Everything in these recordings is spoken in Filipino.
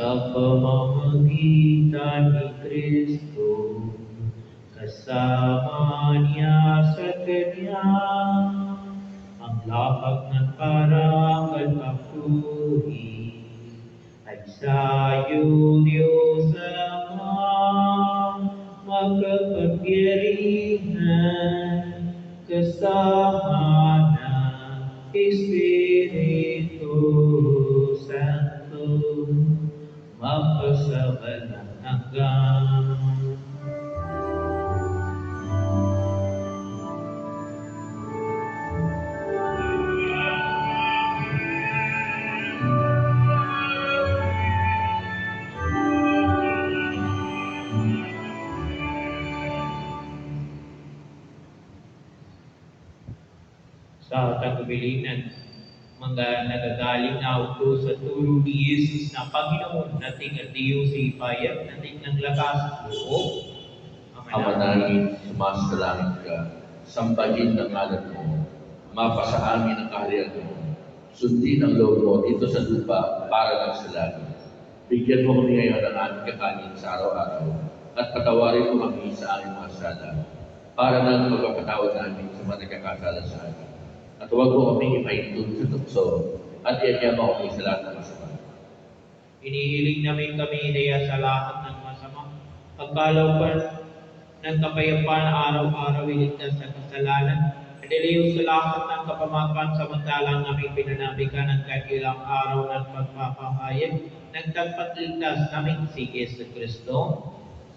Sa pamamagitan ni Kristo, kasama niya sa Kanya, ang lahat ng parangal papuri ay sa'yo, Diyos Ama, makapangyarihan, kasama ng Espiritu Santo, mapasawalang hanggan. Sa tagubilinan, mga nagagaling na utos sa turo ni Jesus na Panginoon nating at Diyos sa ipayat nating ng lakas loob. Ama namin, sumasalangit ka, sambahin ng ngalan mo, mapasa amin ang kaharian mo, sundin ang loob mo dito sa lupa para lang sa langit. Bigyan mo kami ngayon ng aming kakanin sa araw-araw, at patawarin mo kami sa aming mga sala, para nang magpapatawad namin sa mga nagkakasala sa amin. At huwag mo kami ipaintun sa tukso, at iyan mo kami sa lahat ng masama. Inihiling namin kami inaya sa lahat ng masama, pagkalooban ng kapayapaan araw-araw iligtas sa kasalanan, at iliw sa lahat ng kapamakan samantalang aming pinanamikan ng kakilang araw ng pagpapahayag ng tagpagligtas namin si Yesu Kristo.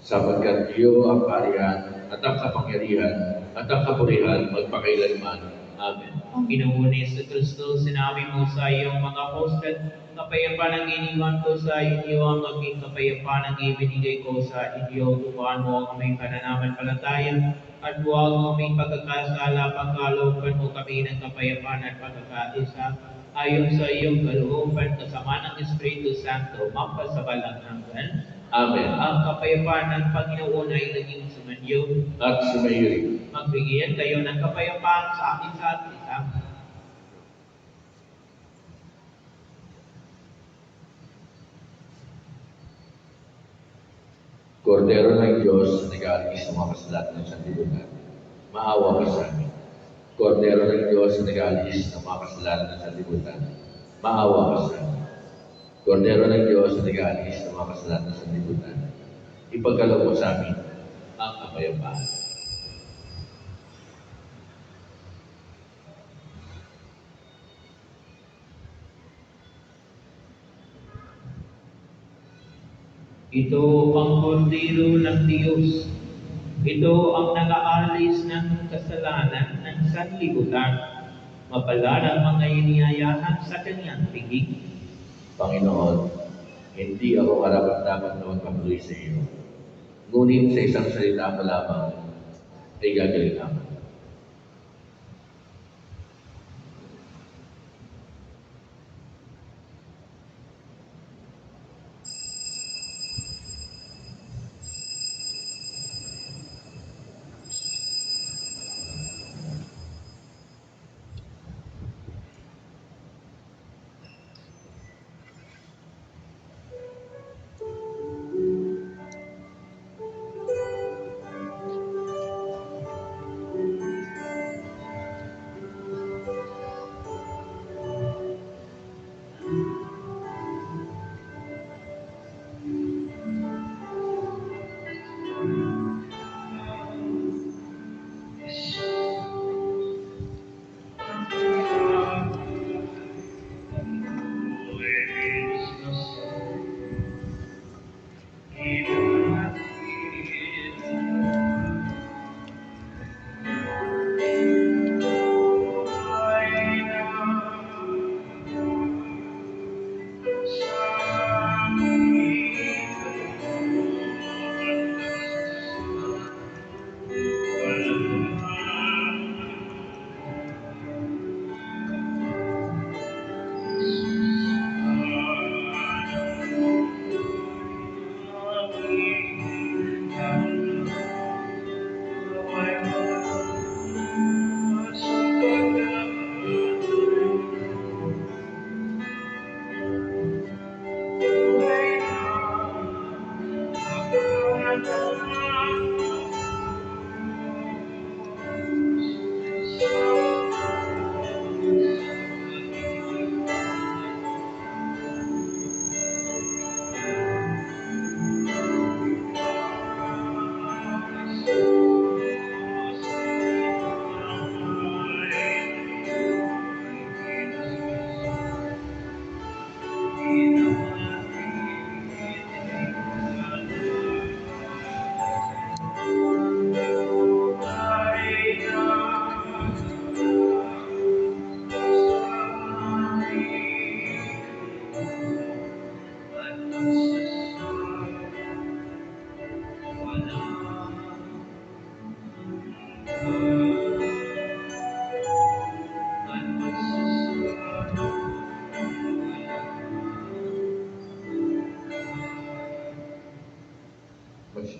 Sapagkat iyo ang kaharian, at ang kapangyarihan, at ang kapurihan magpakailanman. Amen. Ang Ginoon ni Yesu Kristo, sinabi mo sa iyong mga apostol, kapayapaan ang iniwan ko sa inyo, ang aking kapayapaan ang ibinigay ko sa inyo. Tukuhan mo ang aming pananampalataya, at huwag mo aming pagkakasala, pagkalooban mo kami ng kapayapaan at pagkakaisa. Ayon sa iyong kalooban, kasama ng Espiritu Santo, mapasawalang hanggan. Amen. Ang kapayapaan ng Panginoon ay naging sumanyo. At sumayirin. Magbigyan kayo ng kapayapaan sa isa't isa. Kordero ng Diyos na nag-aalis sa mga kasalanan ng sanlibutan, maawa ka sa amin. Kordero ng Diyos na nag-aalis ng mga kasalanan ng sanlibutan, maawa ka sa amin. Kordero ng Diyos na nag-aalis ng mga kasalanan ng sanlibutan, ipagkaloob mo sa amin ang kapayapaan. Ito ang kordero ng Diyos. Ito ang nag-aalis ng kasalanan ng sanlibutan. Mapalad ang mga inihayahan sa kanyang piging. Panginoon, hindi ako karapat-dapat na magpatuloy sa iyo. Ngunit sa isang salita mo lamang ay gagaling ako.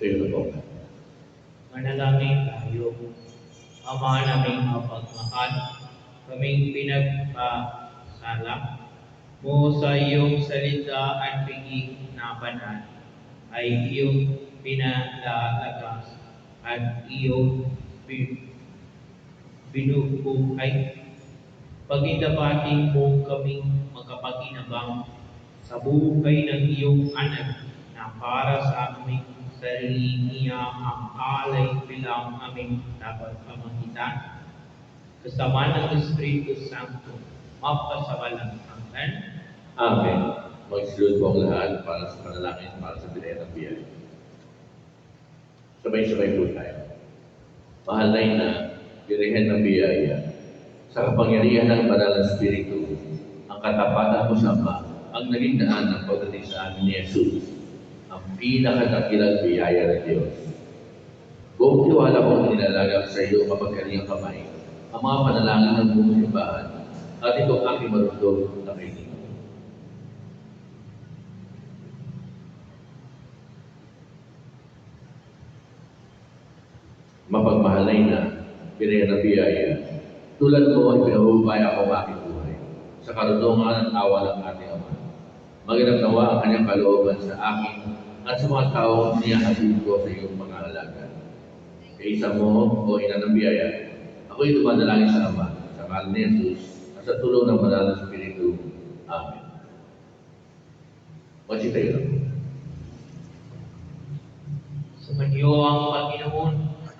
Kayo na po. Manalangin tayo. Ama naming mapagmahal, kaming pinagpasala mo sa iyong salita at piging na banal ay iyong pinalalagas at iyong binubuhay. Paginabating mo kaming magkapaginabang sa buhay ng iyong anak na para sa aming sarili niya ang alay bilang aming dapat pamagitan. Kasama ng Espiritu Santo, mapasawalang hanggan. Amen. Magsilod po ang lahat para sa panalangin para sa binayad ng biyaya. Sabay-sabay po tayo. Mahal na ina, Birhen ng biyaya, sa kapangyarihan ng Banal na Espiritu, ang katapatan mo sa Ama, ang naging daan ng pagdating sa amin ni Jesus, ang pinakadakilang biyaya ng Diyos. Buong tiwala ko nilalagak sa iyo kapag kaniyang kamay, ang mga panalangin ng buong simbahan, at itong aking marundong na kailangan. Mapagmahal na ina, Birhen ng biyaya, tulad mo ay pinahubay ako ang aking buhay sa karunungan at awa ng ating Ama. Magandang nawa ang kanyang kalooban sa akin at sa mga taong niyahatid ko sa iyong pangangalaga. Kaisa mo, o ina ng biyaya, ako'y dumadalangin sa Ama, sa ngalan ni Jesus, at sa tulong ng Banal na Espiritu. Amen. Magsitayo lang. Sumanyo ang Panginoon.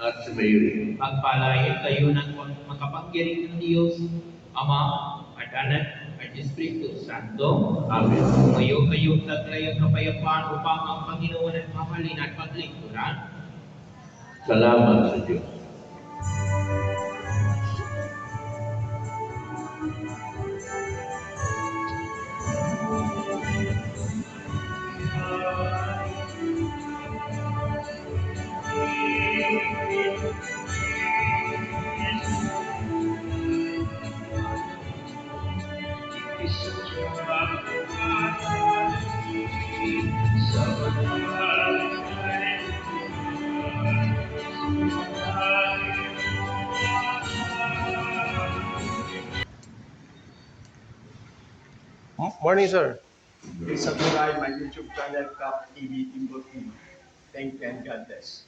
At si Mary, Pagpalain kayo ng makapangyarihan ng Diyos, Ama at Anak at Espiritu Santo. Amen. Tumayo kayo taglay ang kapayapaan upang ang Panginoon at mahalin at paglingkuran. Salamat sa Diyos. Morning, sir. Please subscribe my YouTube channel, Cap TV Timbuktu. Thank you and God bless.